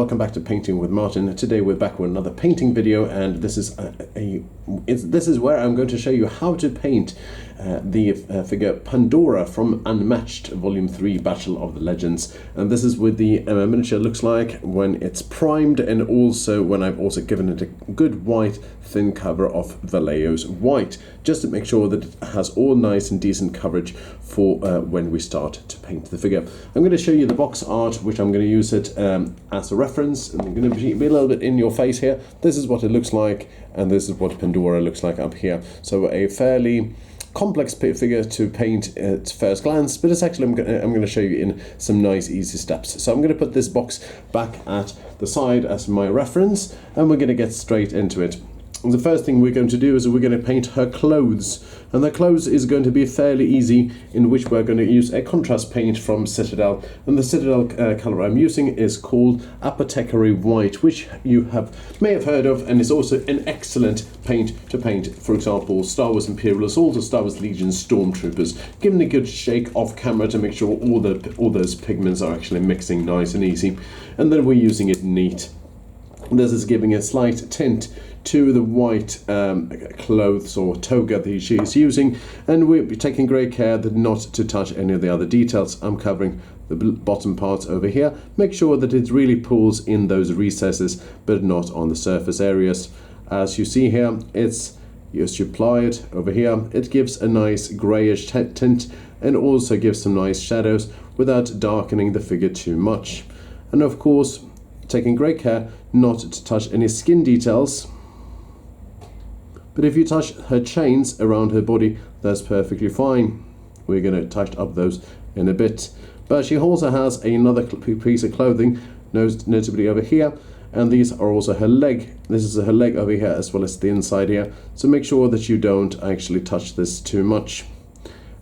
welcome back to Painting with Martin. Today we're back with another painting video, and this is this is where I'm going to show you how to paint the figure Pandora from Unmatched Volume 3 Battle of the Legends. And this is what the miniature looks like when it's primed, and also when I've also given it a good white thin cover of Vallejo's white, just to make sure that it has all nice and decent coverage for when we start to paint the figure. I'm going to show you the box art, which I'm going to use it as a reference, and I'm going to be a little bit in your face here. This is what it looks like, and this is what Pandora looks like up here. So a fairly complex figure to paint at first glance, but it's actually I'm going to show you in some nice easy steps. So I'm going to put this box back at the side as my reference, and we're going to get straight into it. And the first thing we're going to do is we're going to paint her clothes, and the clothes is going to be fairly easy, in which we're going to use a contrast paint from Citadel, and the Citadel color I'm using is called Apothecary White, which you may have heard of, and is also an excellent paint to paint, for example, Star Wars Imperial Assault or Star Wars Legion Stormtroopers. Given a good shake off camera to make sure all those pigments are actually mixing nice and easy, and then we're using it neat. This is giving a slight tint to the white clothes or toga that she is using, and we'll be taking great care that not to touch any of the other details. I'm covering the bottom parts over here. Make sure that it really pulls in those recesses, but not on the surface areas. As you see here, it's just you apply it over here. It gives a nice greyish tint, and also gives some nice shadows without darkening the figure too much. And of course, taking great care not to touch any skin details. But if you touch her chains around her body, that's perfectly fine. We're going to touch up those in a bit. But she also has another piece of clothing, notably over here, and these are also her leg. This is her leg over here as well as the inside here. So make sure that you don't actually touch this too much.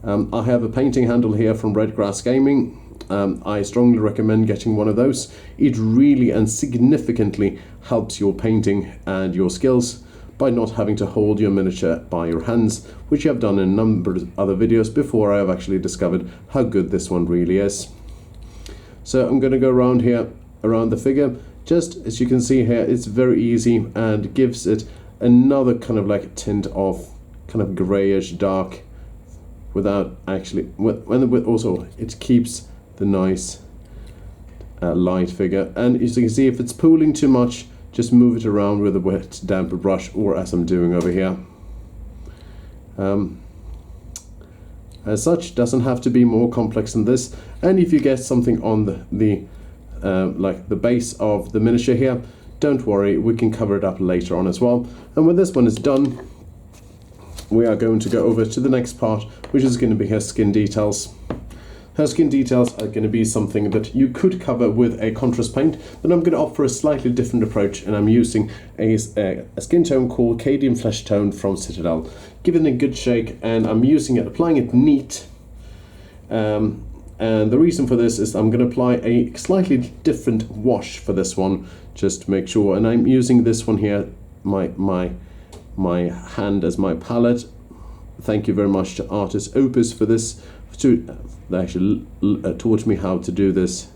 I have a painting handle here from Red Grass Gaming. I strongly recommend getting one of those. It really and significantly helps your painting and your skills by not having to hold your miniature by your hands, which I've done in a number of other videos before I have actually discovered how good this one really is. So I'm going to go around here, around the figure. Just as you can see here, it's very easy and gives it another kind of like tint of kind of greyish dark, without actually, also it keeps the nice light figure. And as you can see, if it's pooling too much, just move it around with a wet damper brush, or as I'm doing over here. As such, doesn't have to be more complex than this. And if you get something on like the base of the miniature here, don't worry, we can cover it up later on as well. And when this one is done, we are going to go over to the next part, which is going to be her skin details. Her skin details are going to be something that you could cover with a contrast paint, but I'm going to opt for a slightly different approach, and I'm using a skin tone called Cadian Fleshtone from Citadel. Give it a good shake, and I'm using it, applying it neat. And the reason for this is I'm going to apply a slightly different wash for this one, just to make sure. And I'm using this one here, my hand as my palette. Thank you very much to Artist Opus for this. They actually taught me how to do this.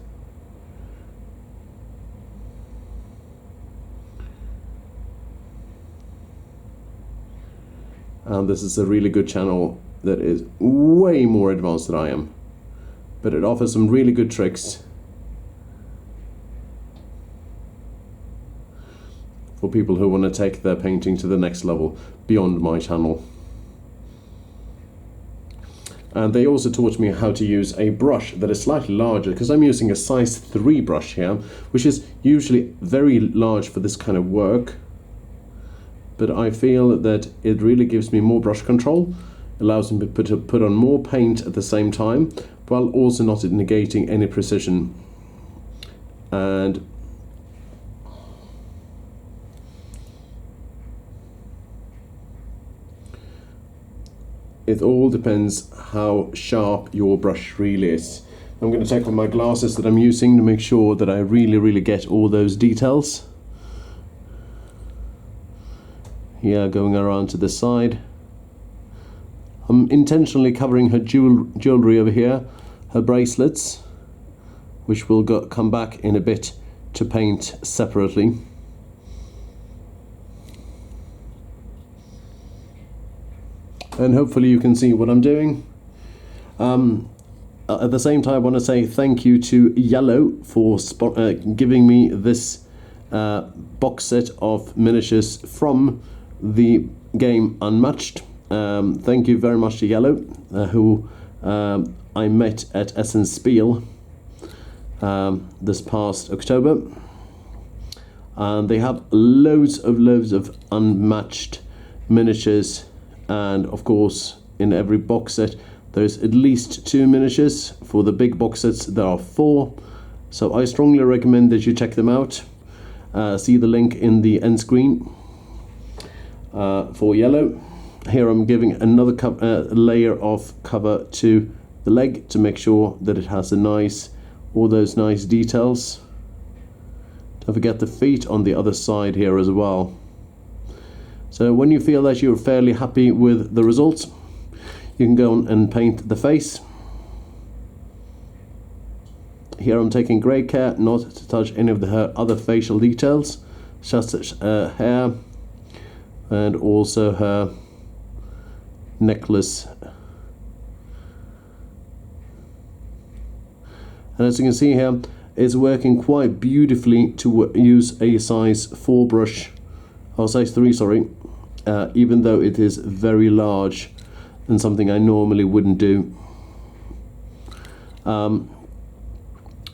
And this is a really good channel that is way more advanced than I am, but it offers some really good tricks for people who want to take their painting to the next level beyond my channel. And they also taught me how to use a brush that is slightly larger, because I'm using a size 3 brush here, which is usually very large for this kind of work. But I feel that it really gives me more brush control, allows me to put on more paint at the same time, while also not negating any precision. And it all depends how sharp your brush really is. I'm going to take off my glasses that I'm using to make sure that I really get all those details. Here, going around to the side. I'm intentionally covering her jewelry over here, her bracelets, which will come back in a bit to paint separately. And hopefully you can see what I'm doing. At the same time, I want to say thank you to Iello for giving me this box set of miniatures from the game Unmatched. Thank you very much to Iello, who I met at Essen Spiel this past October. And they have loads of Unmatched miniatures, and of course in every box set there's at least 2 miniatures. For the big box sets there are 4, so I strongly recommend that you check them out. See the link in the end screen for Iello. Here I'm giving another layer of cover to the leg to make sure that it has all those nice details. Don't forget the feet on the other side here as well. So when you feel that you're fairly happy with the results, you can go on and paint the face. Here I'm taking great care not to touch any of the other facial details, such as hair and also her necklace. And as you can see here, it's working quite beautifully to use a size 4 brush, or size 3, sorry, even though it is very large and something I normally wouldn't do. And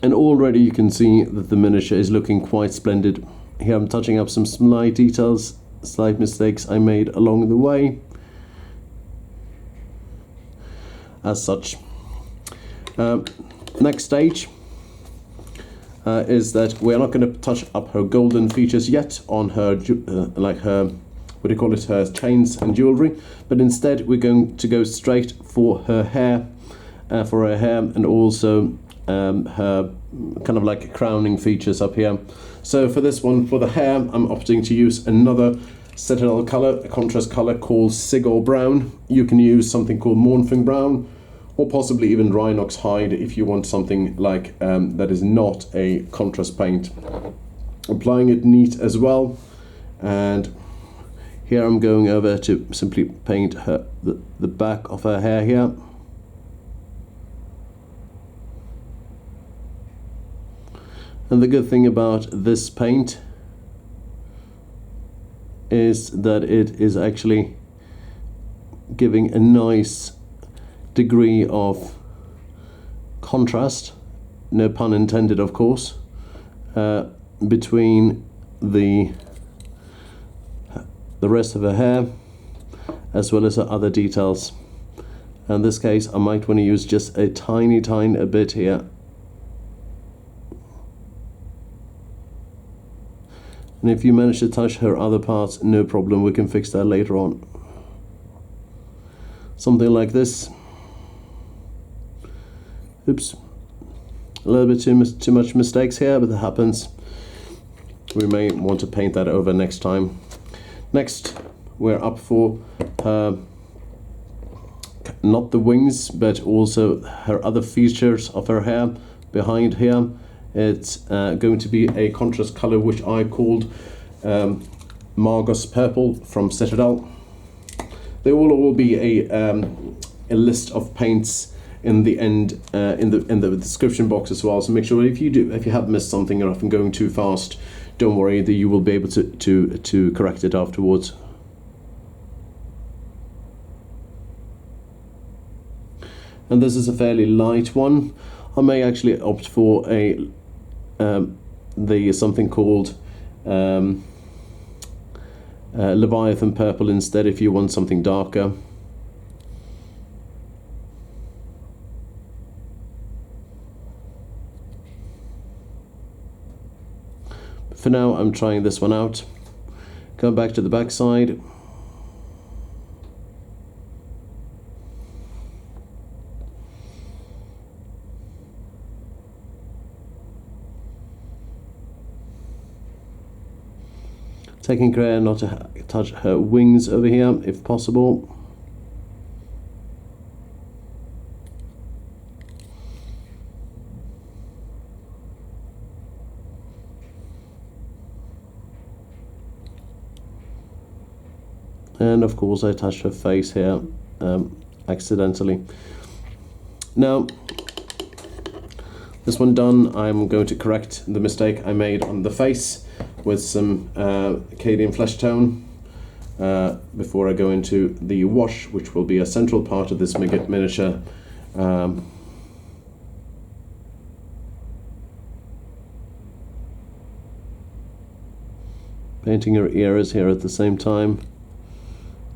already you can see that the miniature is looking quite splendid. Here I'm touching up some slight details, slight mistakes I made along the way. As such, next stage is that we're not going to touch up her golden features yet on her, like her, what do you call it, her chains and jewelry, but instead we're going to go straight for her hair, and also her kind of like crowning features up here. So for this one, for the hair, I'm opting to use another citadel color, a contrast color called Cygor Brown. You can use something called Mornfing Brown, or possibly even Rhinox Hide if you want something like that is not a contrast paint. Applying it neat as well, and here I'm going over to simply paint the back of her hair here. And the good thing about this paint is that it is actually giving a nice degree of contrast, no pun intended of course, between the rest of her hair as well as her other details. In this case I might want to use just a tiny bit here. And if you manage to touch her other parts, no problem, we can fix that later on. Something like this. Oops, a little bit too much mistakes here, but that happens. We may want to paint that over next time. Next, we're up for not the wings, but also her other features of her hair behind here. It's going to be a contrast color which I called Magos Purple from Citadel. There will all be a list of paints in the end, in the description box as well. So make sure if you have missed something or if I'm going too fast, don't worry, that you will be able to correct it afterwards. And this is a fairly light one. I may actually opt for a something called Leviathan Purple instead if you want something darker. But for now I'm trying this one out. Going back to the back side. Taking care not to touch her wings over here if possible. And of course I touched her face here accidentally. Now, this one done, I'm going to correct the mistake I made on the face with some Cadian Fleshtone before I go into the wash, which will be a central part of this miniature. Painting her ears here at the same time.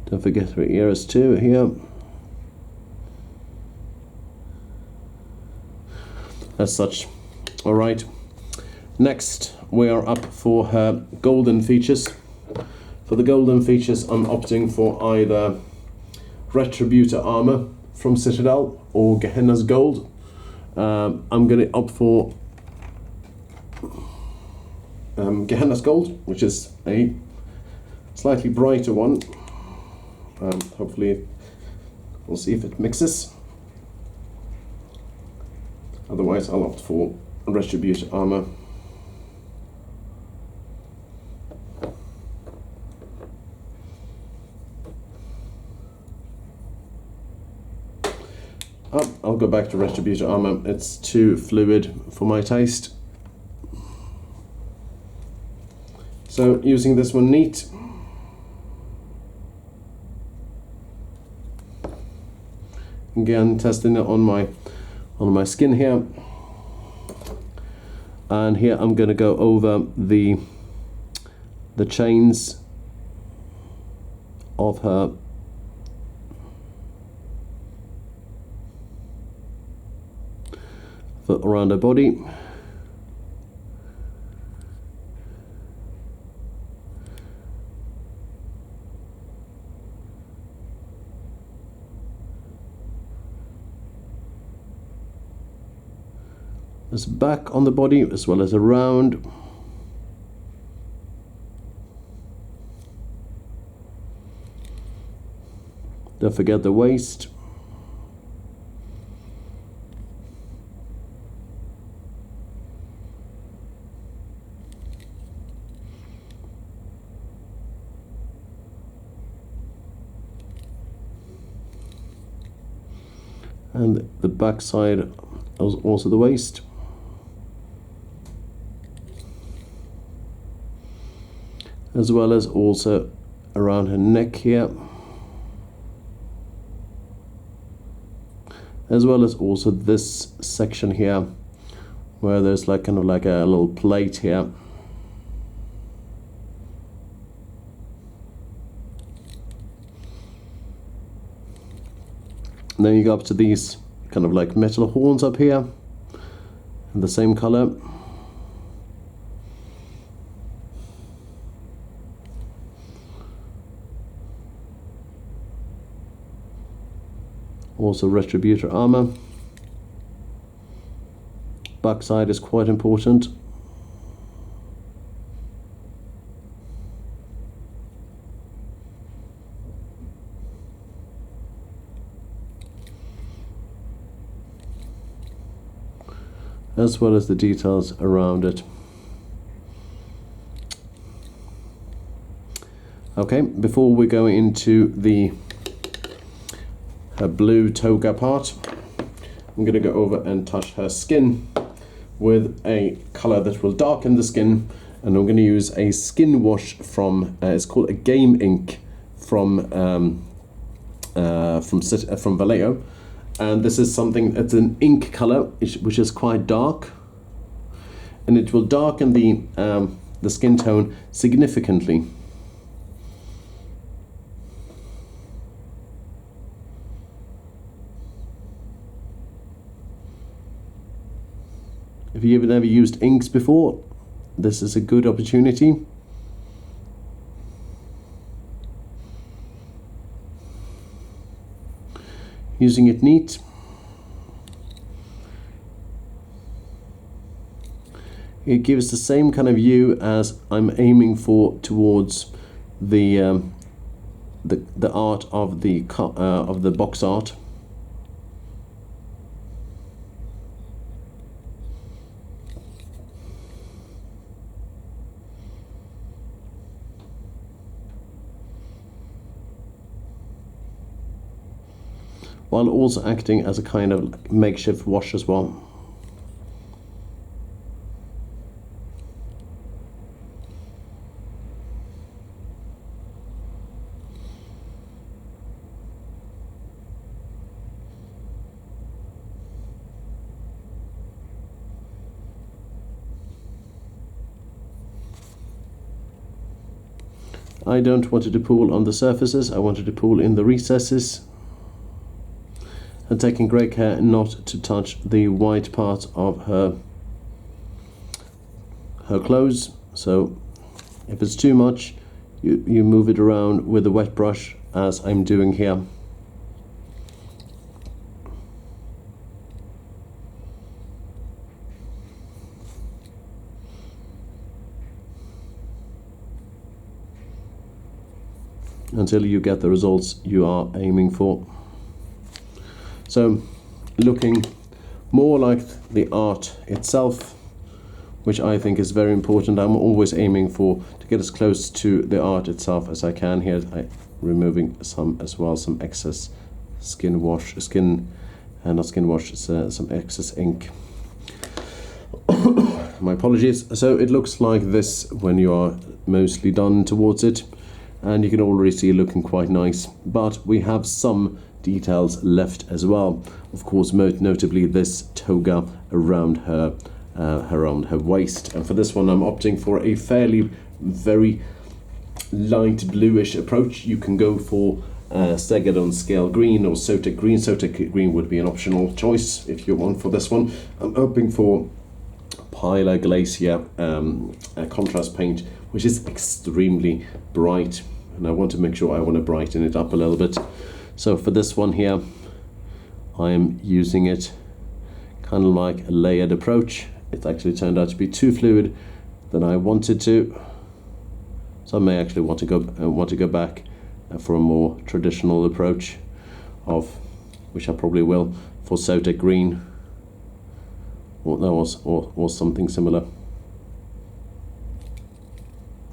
Don't forget her ears too here. As such. Alright. Next we are up for her golden features. For the golden features I'm opting for either Retributor Armor from Citadel or Gehenna's Gold. I'm going to opt for Gehenna's Gold, which is a slightly brighter one. Hopefully we'll see if it mixes. Otherwise I'll opt for Retributor Armor. I'll go back to Retributor Armor. It's too fluid for my taste. So using this one neat. Again, testing it on my skin here. And here I'm going to go over the chains of her around her body. There's back on the body as well as around. Don't forget the waist. And the back side, also the waist. As well as also around her neck here. As well as also this section here, where there's like kind of like a little plate here. And then you go up to these kind of like metal horns up here in the same color. Also Retributor Armor. Backside is quite important. As well as the details around it. Okay, before we go into the blue toga part, I'm going to go over and touch her skin with a color that will darken the skin, and I'm going to use a skin wash from it's called a Game Ink from Vallejo, and this is something, it's an ink color which is quite dark, and it will darken the skin tone significantly. If you've never used inks before, this is a good opportunity. Using it neat. It gives the same kind of view as I'm aiming for towards the art of the box art. while also acting as a kind of makeshift wash as well. I don't want it to pool on the surfaces, I wanted to pool in the recesses. And taking great care not to touch the white part of her clothes. So if it's too much, you move it around with a wet brush, as I'm doing here. Until you get the results you are aiming for. So, looking more like the art itself, which I think is very important. I'm always aiming to get as close to the art itself as I can here. I'm removing some as well, some excess some excess ink. My apologies. So it looks like this when you are mostly done towards it. And you can already see it looking quite nice, but we have some details left as well. Of course, most notably this toga around her waist. And for this one, I'm opting for a very light bluish approach. You can go for Cygor Scale Green or Sotek Green. Sotek Green would be an optional choice if you want for this one. I'm hoping for Pilar Glacier contrast paint, which is extremely bright, and I want to make sure I want to brighten it up a little bit. So for this one here, I am using it kind of like a layered approach. It actually turned out to be too fluid than I wanted to, so I may actually want to go back for a more traditional approach, which I probably will, for Sotek Green or something similar.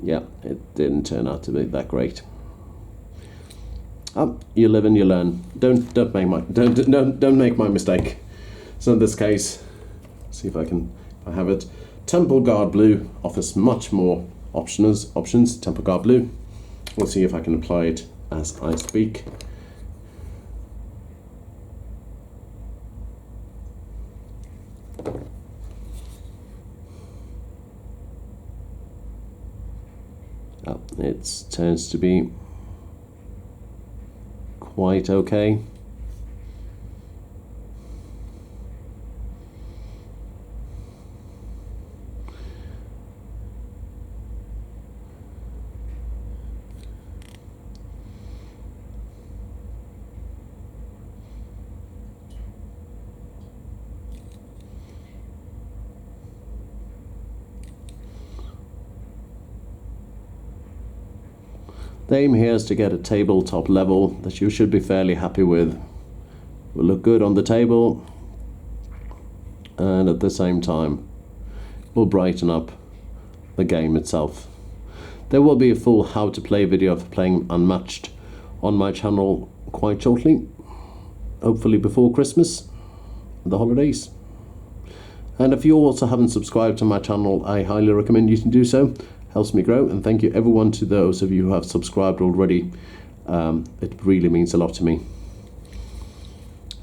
Yeah, it didn't turn out to be that great. You live and you learn. Don't make my mistake. So in this case, see if I have it. Templeguard Blue offers much more options. Templeguard Blue. We'll see if I can apply it as I speak. It tends to be quite okay. The aim here is to get a tabletop level that you should be fairly happy with. Will look good on the table, and at the same time will brighten up the game itself. There will be a full how to play video for playing Unmatched on my channel quite shortly, hopefully before Christmas, the holidays. And if you also haven't subscribed to my channel, I highly recommend you to do so. Helps me grow, and thank you everyone to those of you who have subscribed already. It really means a lot to me.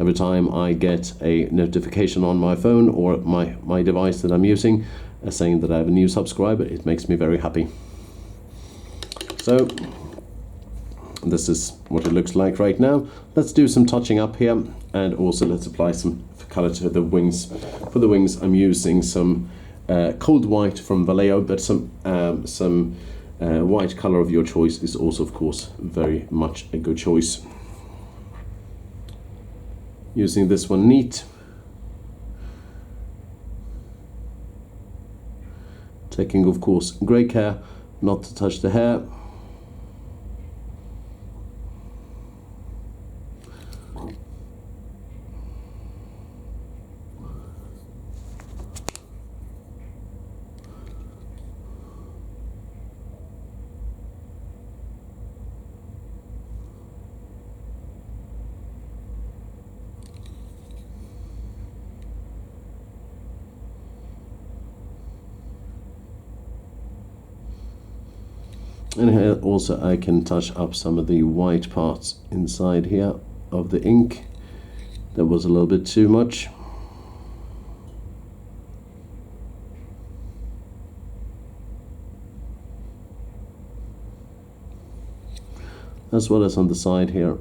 Every time I get a notification on my phone or my device that I'm using saying that I have a new subscriber, it makes me very happy. So this is what it looks like right now. Let's do some touching up here, and also let's apply some color to the wings. For the wings, I'm using some cold white from Vallejo, but some white color of your choice is also, of course, very much a good choice. Using this one neat. Taking, of course, great care not to touch the hair. And here also I can touch up some of the white parts inside here of the ink. That was a little bit too much. As well as on the side here.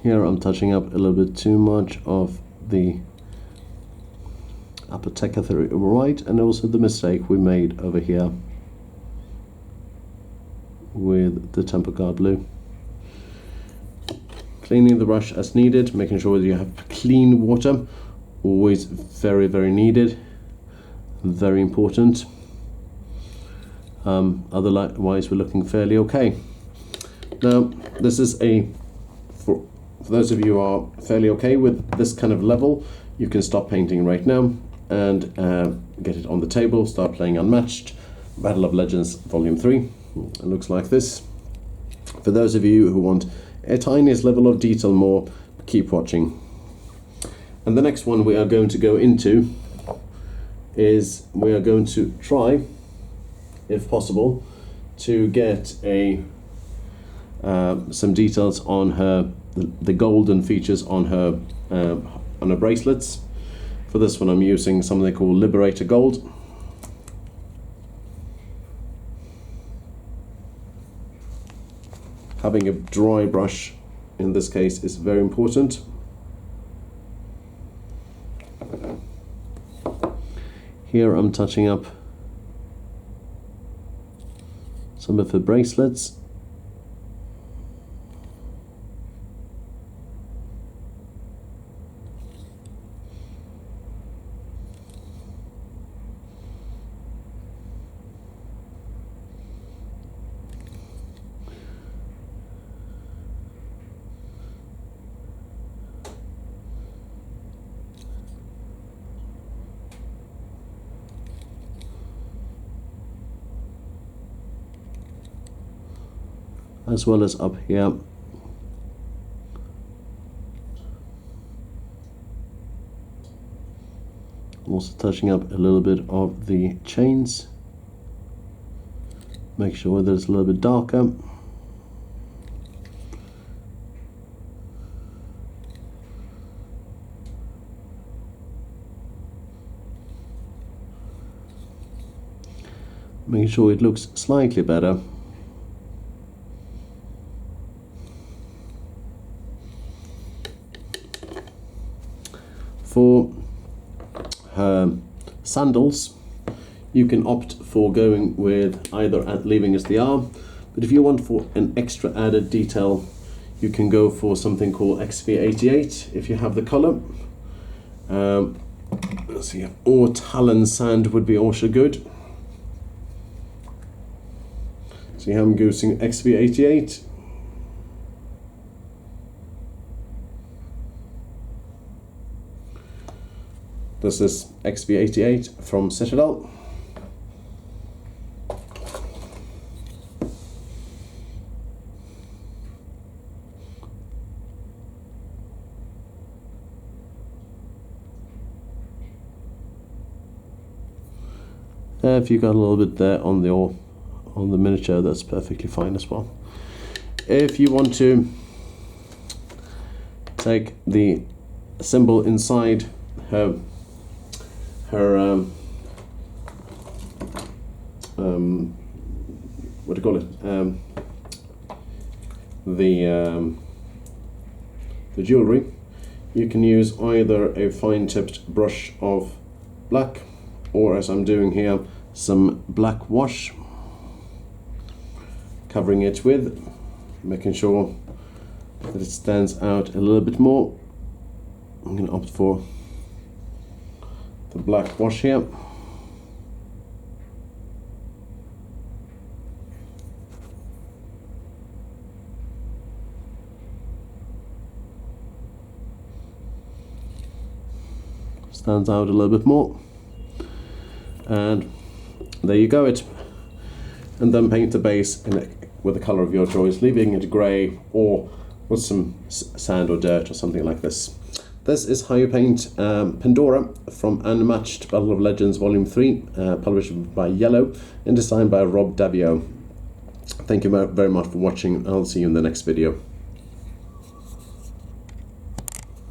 Here I'm touching up a little bit too much of the Apothecary white, and also the mistake we made over here with the Templeguard Blue. Cleaning the brush as needed, making sure that you have clean water, always very, very needed, very important. Otherwise we're looking fairly okay. Now this is for those of you who are fairly okay with this kind of level, you can stop painting right now and get it on the table, start playing Unmatched, Battle of Legends Volume 3. It looks like this. For those of you who want a tiniest level of detail more, keep watching. And the next one we are going to go into is we are going to try, if possible, to get some details on the golden features on her bracelets. For this one I'm using something called Liberator Gold. Having a dry brush in this case is very important. Here I'm touching up some of the bracelets. As well as up here. I'm also touching up a little bit of the chains. Make sure that it's a little bit darker. Making sure it looks slightly better. For her sandals, you can opt for going with either leaving as they are, but if you want for an extra added detail, you can go for something called XV88 if you have the color. Let's see, or Talon Sand would be also good. See how I'm using XV88. This is XV88 from Citadel. If you got a little bit there on the miniature, that's perfectly fine as well. If you want to take the symbol inside her what do you call it? The jewelry, you can use either a fine-tipped brush of black, or as I'm doing here, some black wash, covering it with, making sure that it stands out a little bit more. I'm going to opt for the black wash here. Stands out a little bit more, and there you go. and then paint the base with the color of your choice, leaving it grey or with some sand or dirt or something like this. This is how you paint Pandora from Unmatched Battle of Legends Volume 3, published by Iello and designed by Rob Davio. Thank you very much for watching. I'll see you in the next video.